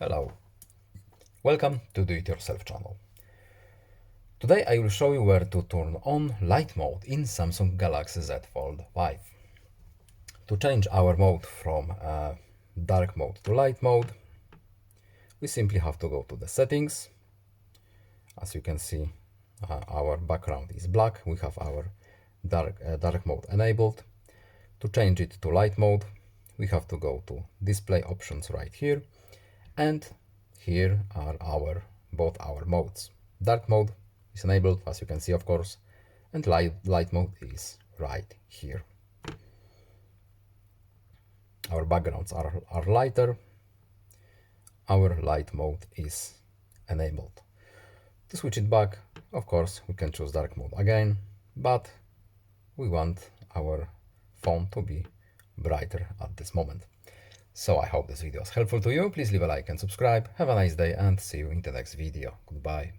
Hello, welcome to Do It Yourself channel. Today I will show you where to turn on light mode in Samsung Galaxy Z Fold 5. To change our mode from dark mode to light mode, we simply have to go to the settings. As you can see, our background is black. We have our dark mode enabled. To change it to light mode, we have to go to display options right here, and here are both our modes. Dark mode is enabled, as you can see, of course, and light mode is right here. Our backgrounds are lighter. Our light mode is enabled. To switch it back, of course, we can choose dark mode again, but we want our phone to be brighter at this moment. So I hope this video is helpful to you. Please leave a like and subscribe. Have a nice day and see you in the next video. Goodbye.